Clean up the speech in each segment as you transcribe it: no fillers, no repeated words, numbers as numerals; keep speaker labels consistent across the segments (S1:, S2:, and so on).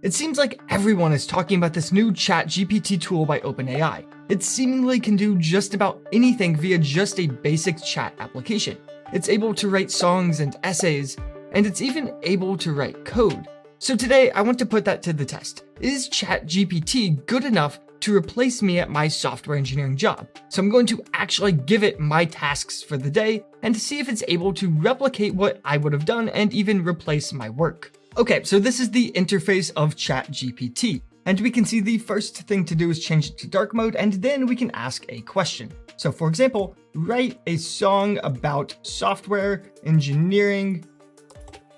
S1: It seems like everyone is talking about this new ChatGPT tool by OpenAI. It seemingly can do just about anything via just a basic chat application. It's able to write songs and essays, and it's even able to write code. So today, I want to put that to the test. Is ChatGPT good enough to replace me at my software engineering job? So I'm going to actually give it my tasks for the day and to see if it's able to replicate what I would have done and even replace my work. Okay, so this is the interface of ChatGPT, and we can see the first thing to do is change it to dark mode, and then we can ask a question. So for example, write a song about software engineering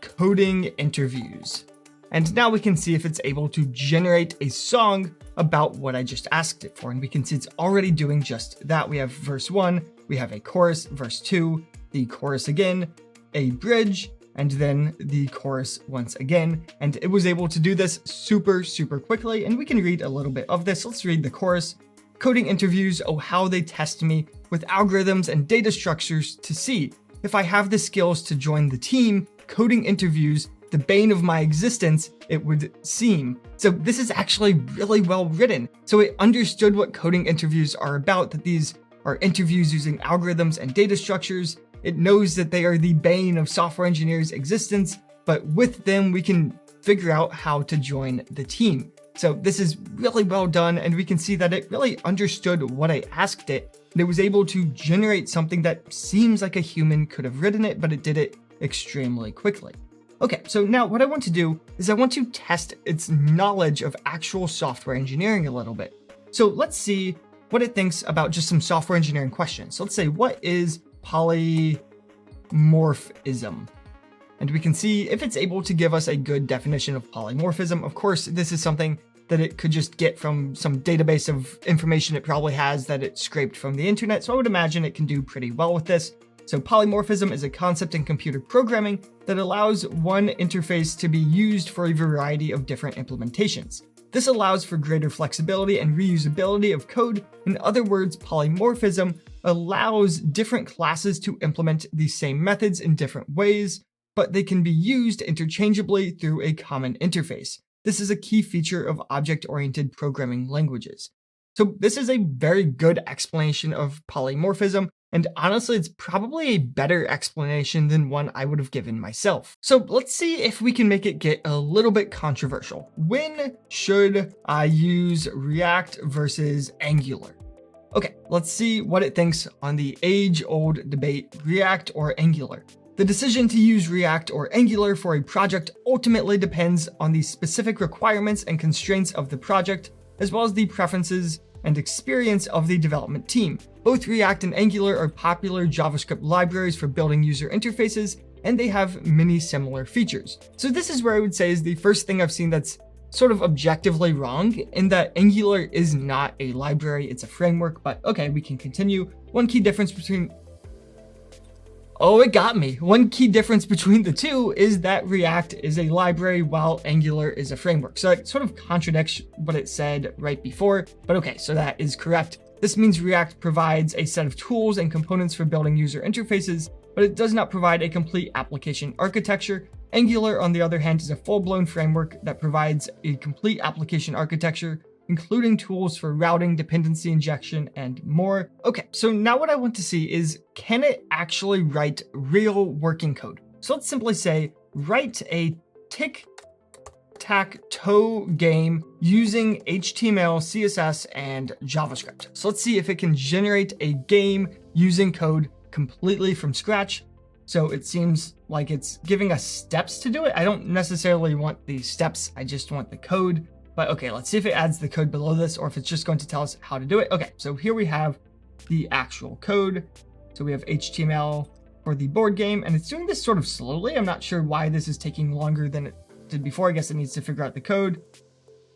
S1: coding interviews. And now we can see if it's able to generate a song about what I just asked it for. And we can see it's already doing just that. We have verse 1, we have a chorus, verse 2, the chorus again, a bridge, and then the chorus once again. And it was able to do this super quickly. And we can read a little bit of this. Let's read the chorus. Coding interviews, oh, how they test me with algorithms and data structures to see if I have the skills to join the team. Coding interviews, the bane of my existence, it would seem. So this is actually really well written. So it understood what coding interviews are about, that these are interviews using algorithms and data structures. It knows that they are the bane of software engineers' existence, but with them, we can figure out how to join the team. So this is really well done, and we can see that it really understood what I asked it, and it was able to generate something that seems like a human could have written it, but it did it extremely quickly. Okay, so now what I want to do is I want to test its knowledge of actual software engineering a little bit. So let's see what it thinks about just some software engineering questions. So let's say, what is polymorphism? And we can see if it's able to give us a good definition of polymorphism. Of course, this is something that it could just get from some database of information it probably has that it scraped from the internet. So I would imagine it can do pretty well with this. So polymorphism is a concept in computer programming that allows one interface to be used for a variety of different implementations. This allows for greater flexibility and reusability of code. In other words, polymorphism allows different classes to implement the same methods in different ways, but they can be used interchangeably through a common interface. This is a key feature of object-oriented programming languages. So this is a very good explanation of polymorphism, and honestly, it's probably a better explanation than one I would have given myself. So let's see if we can make it get a little bit controversial. When should I use React versus Angular? Okay, let's see what it thinks on the age-old debate, React or Angular. The decision to use React or Angular for a project ultimately depends on the specific requirements and constraints of the project, as well as the preferences and experience of the development team. Both React and Angular are popular JavaScript libraries for building user interfaces, and they have many similar features. So this is where I would say is the first thing I've seen that's sort of objectively wrong, in that Angular is not a library, it's a framework, but okay, we can continue. One key difference between One key difference between the two is that React is a library while Angular is a framework. So it sort of contradicts what it said right before, but okay, so that is correct. This means React provides a set of tools and components for building user interfaces, but it does not provide a complete application architecture. Angular, on the other hand, is a full-blown framework that provides a complete application architecture, including tools for routing, dependency injection, and more. Okay, so now what I want to see is, can it actually write real working code? So let's simply say, write a tic-tac-toe game using HTML, CSS, and JavaScript. So let's see if it can generate a game using code completely from scratch. So it seems like it's giving us steps to do it. I don't necessarily want the steps, I just want the code. But okay, let's see if it adds the code below this or if it's just going to tell us how to do it. Okay, so here we have the actual code. So we have HTML for the board game, and it's doing this sort of slowly. I'm not sure why this is taking longer than it did before. I guess it needs to figure out the code.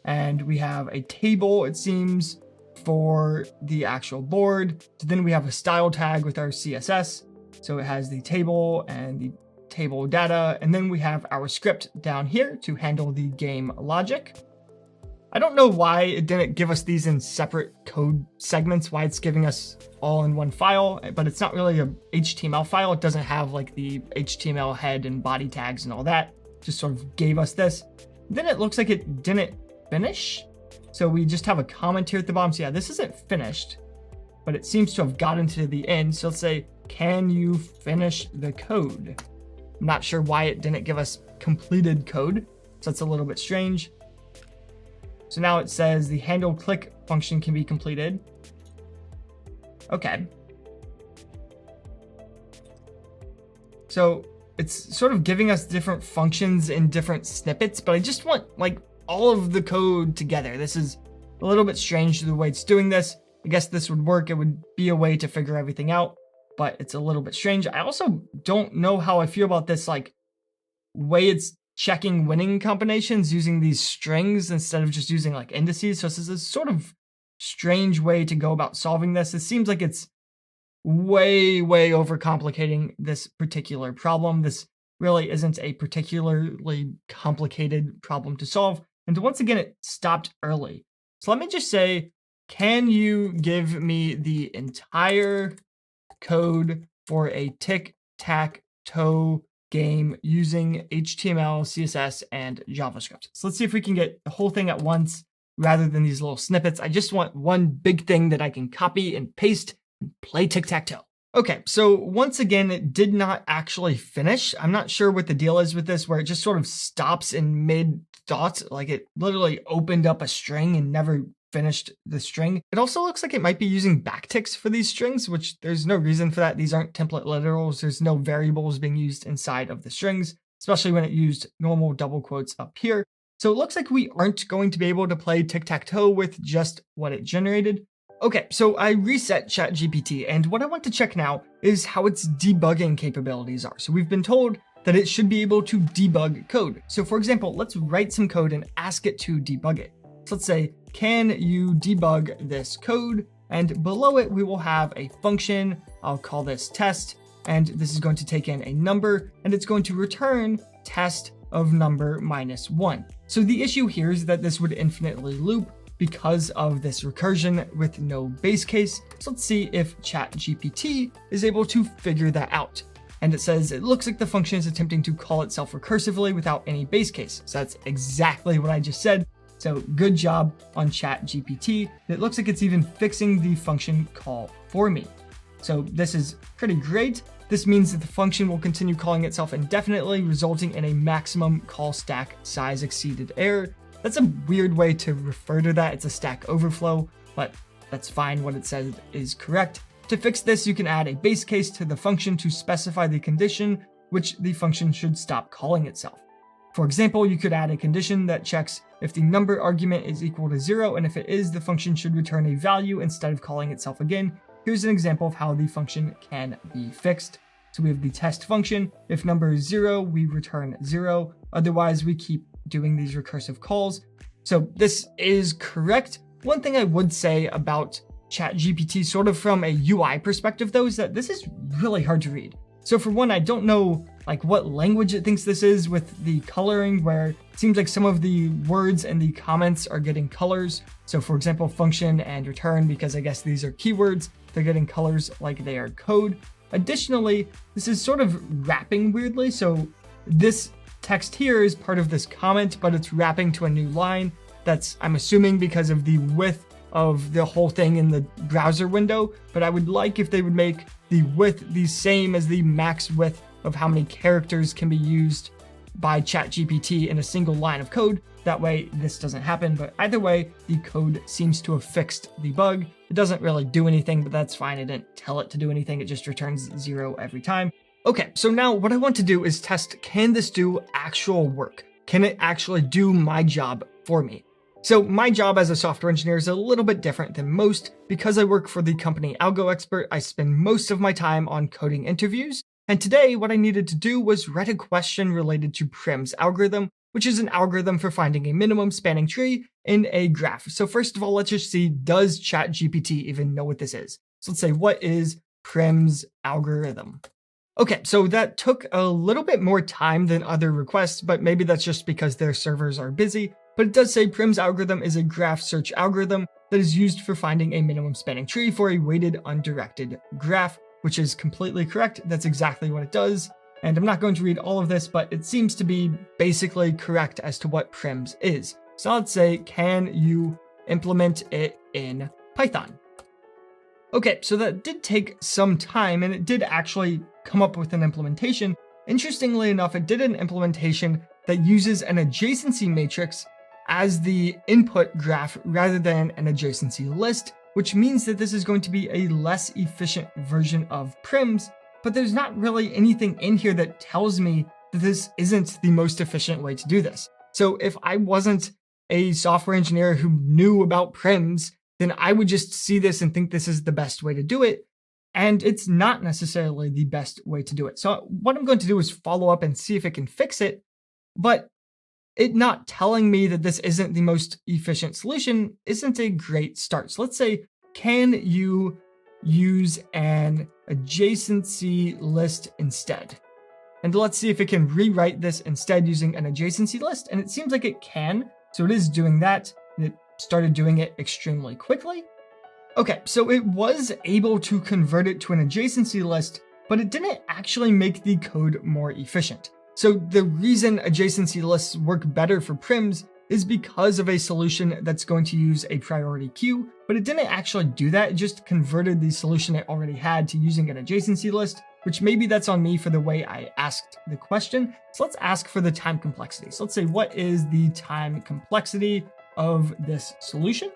S1: And we have a table, it seems, for the actual board. So then we have a style tag with our CSS. So it has the table and the table data. And then we have our script down here to handle the game logic. I don't know why it didn't give us these in separate code segments, why it's giving us all in one file, but it's not really a HTML file. It doesn't have like the HTML head and body tags and all that. Just sort of gave us this. Then it looks like it didn't finish. So we just have a comment here at the bottom. So yeah, this isn't finished, but it seems to have gotten to the end. So let's say, can you finish the code? I'm not sure why it didn't give us completed code. So that's a little bit strange. So now it says the handle click function can be completed. Okay. So it's sort of giving us different functions in different snippets, but I just want like all of the code together. This is a little bit strange the way it's doing this. I guess this would work. It would be a way to figure everything out, but it's a little bit strange. I also don't know how I feel about this like way it's checking winning combinations using these strings instead of just using like indices. So this is a sort of strange way to go about solving this. It seems like it's way overcomplicating this particular problem. This really isn't a particularly complicated problem to solve. And once again, it stopped early. So let me just say, can you give me the entire code for a tic-tac-toe game using HTML, CSS, and JavaScript? So let's see if we can get the whole thing at once rather than these little snippets. I just want one big thing that I can copy and paste and play tic-tac-toe. Okay, so once again, it did not actually finish. I'm not sure what the deal is with this, where it just sort of stops in mid-thought, like it literally opened up a string and never finished the string. It also looks like it might be using backticks for these strings, which there's no reason for that. These aren't template literals. There's no variables being used inside of the strings, especially when it used normal double quotes up here. So it looks like we aren't going to be able to play tic-tac-toe with just what it generated. Okay, so I reset ChatGPT, and what I want to check now is how its debugging capabilities are. So we've been told that it should be able to debug code. So for example, let's write some code and ask it to debug it. So let's say, can you debug this code? And below it, we will have a function. I'll call this test, and this is going to take in a number, and it's going to return test of number -1. So the issue here is that this would infinitely loop because of this recursion with no base case. So let's see if ChatGPT is able to figure that out. And it says it looks like the function is attempting to call itself recursively without any base case. So that's exactly what I just said. So good job on ChatGPT. It looks like it's even fixing the function call for me. So this is pretty great. This means that the function will continue calling itself indefinitely, resulting in a maximum call stack size exceeded error. That's a weird way to refer to that. It's a stack overflow, but that's fine. What it says is correct. To fix this, you can add a base case to the function to specify the condition which the function should stop calling itself. For example, you could add a condition that checks if the number argument is equal to 0, and if it is, the function should return a value instead of calling itself again. Here's an example of how the function can be fixed. So we have the test function. If number is 0, we return 0. Otherwise, we keep doing these recursive calls. So this is correct. One thing I would say about ChatGPT, sort of from a UI perspective though, is that this is really hard to read. So for one, I don't know like what language it thinks this is with the coloring, where it seems like some of the words and the comments are getting colors. So for example, function and return, because I guess these are keywords, they're getting colors like they are code. Additionally, this is sort of wrapping weirdly. So this text here is part of this comment, but it's wrapping to a new line. That's, I'm assuming, because of the width of the whole thing in the browser window. But I would like if they would make the width the same as the max width of how many characters can be used by ChatGPT in a single line of code. That way this doesn't happen. But either way, the code seems to have fixed the bug. It doesn't really do anything, but that's fine. I didn't tell it to do anything. It just returns 0 every time. Okay, so now what I want to do is test, can this do actual work? Can it actually do my job for me? So my job as a software engineer is a little bit different than most. Because I work for the company Algo Expert, I spend most of my time on coding interviews. And today what I needed to do was write a question related to Prim's algorithm, which is an algorithm for finding a minimum spanning tree in a graph. So first of all, let's just see, does ChatGPT even know what this is? So let's say, what is Prim's algorithm? Okay, so that took a little bit more time than other requests, but maybe that's just because their servers are busy. But it does say Prim's algorithm is a graph search algorithm that is used for finding a minimum spanning tree for a weighted undirected graph, which is completely correct. That's exactly what it does. And I'm not going to read all of this, but it seems to be basically correct as to what prims is. So let's say, can you implement it in Python? Okay, so that did take some time, and it did actually come up with an implementation. Interestingly enough, it did an implementation that uses an adjacency matrix as the input graph rather than an adjacency list, which means that this is going to be a less efficient version of prims, but there's not really anything in here that tells me that this isn't the most efficient way to do this. So if I wasn't a software engineer who knew about prims, then I would just see this and think this is the best way to do it. And it's not necessarily the best way to do it. So what I'm going to do is follow up and see if it can fix it, but it not telling me that this isn't the most efficient solution isn't a great start. So let's say, can you use an adjacency list instead? And let's see if it can rewrite this instead using an adjacency list. And it seems like it can. So it is doing that. It started doing it extremely quickly. Okay, so it was able to convert it to an adjacency list, but it didn't actually make the code more efficient. So the reason adjacency lists work better for prims is because of a solution that's going to use a priority queue, but it didn't actually do that. It just converted the solution it already had to using an adjacency list, which maybe that's on me for the way I asked the question. So let's ask for the time complexity. So let's say, what is the time complexity of this solution?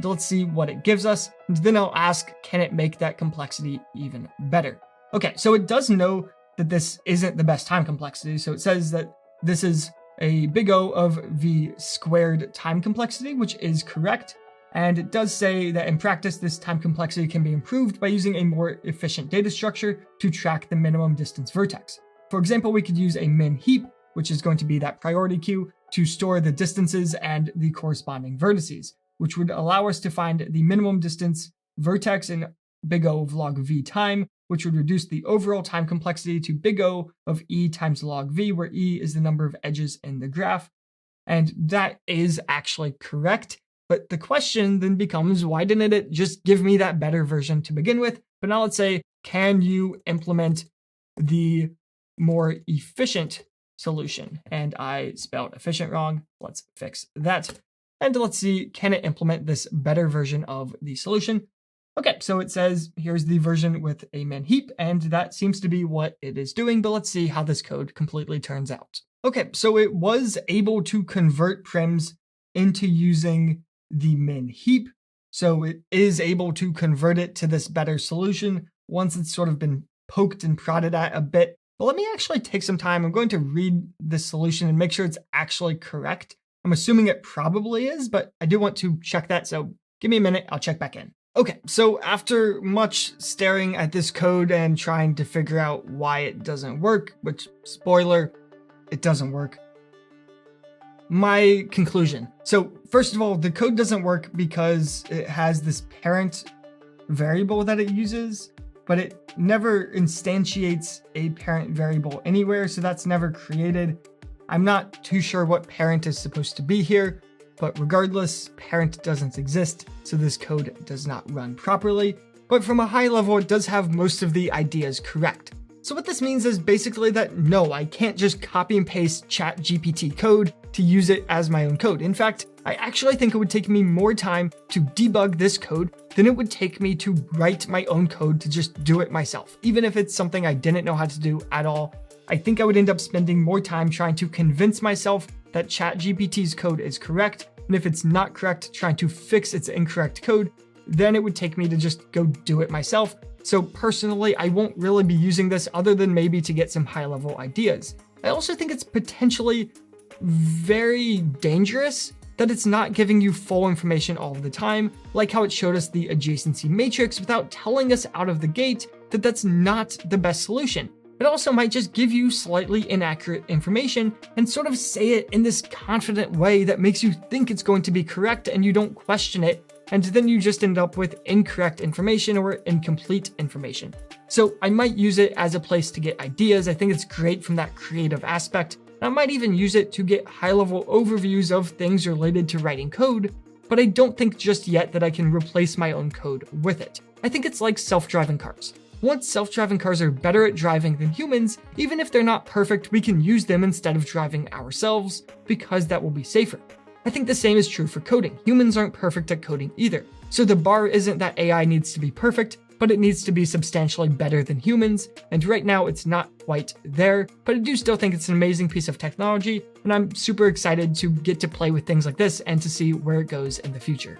S1: Let's see what it gives us. And then I'll ask, can it make that complexity even better? Okay, so it does know that this isn't the best time complexity. So it says that this is a big O of V squared time complexity, which is correct. And it does say that in practice, this time complexity can be improved by using a more efficient data structure to track the minimum distance vertex. For example, we could use a min heap, which is going to be that priority queue, to store the distances and the corresponding vertices, which would allow us to find the minimum distance vertex in big O of log V time, which would reduce the overall time complexity to big O of E times log V, where E is the number of edges in the graph. And that is actually correct. But the question then becomes, why didn't it just give me that better version to begin with? But now let's say, can you implement the more efficient solution? And I spelled efficient wrong. Let's fix that. And let's see, can it implement this better version of the solution? Okay, so it says, here's the version with a min heap, and that seems to be what it is doing, but let's see how this code completely turns out. Okay, so it was able to convert prims into using the min heap. So it is able to convert it to this better solution once it's sort of been poked and prodded at a bit. But let me actually take some time. I'm going to read this solution and make sure it's actually correct. I'm assuming it probably is, but I do want to check that. So give me a minute. I'll check back in. Okay, so after much staring at this code and trying to figure out why it doesn't work, which, spoiler, it doesn't work. My conclusion. So first of all, the code doesn't work because it has this parent variable that it uses, but it never instantiates a parent variable anywhere, so that's never created. I'm not too sure what parent is supposed to be here, but regardless, parent doesn't exist, so this code does not run properly. But from a high level, it does have most of the ideas correct. So what this means is basically that no, I can't just copy and paste ChatGPT code to use it as my own code. In fact, I actually think it would take me more time to debug this code than it would take me to write my own code to just do it myself. Even if it's something I didn't know how to do at all, I think I would end up spending more time trying to convince myself that ChatGPT's code is correct, and if it's not correct, trying to fix its incorrect code, then it would take me to just go do it myself. So personally, I won't really be using this other than maybe to get some high-level ideas. I also think it's potentially very dangerous that it's not giving you full information all the time, like how it showed us the adjacency matrix without telling us out of the gate that that's not the best solution. It also might just give you slightly inaccurate information and sort of say it in this confident way that makes you think it's going to be correct and you don't question it, and then you just end up with incorrect information or incomplete information. So I might use it as a place to get ideas. I think it's great from that creative aspect. I might even use it to get high-level overviews of things related to writing code, but I don't think just yet that I can replace my own code with it. I think it's like self-driving cars. Once self-driving cars are better at driving than humans, even if they're not perfect, we can use them instead of driving ourselves, because that will be safer. I think the same is true for coding. Humans aren't perfect at coding either. So the bar isn't that AI needs to be perfect, but it needs to be substantially better than humans, and right now it's not quite there, but I do still think it's an amazing piece of technology, and I'm super excited to get to play with things like this and to see where it goes in the future.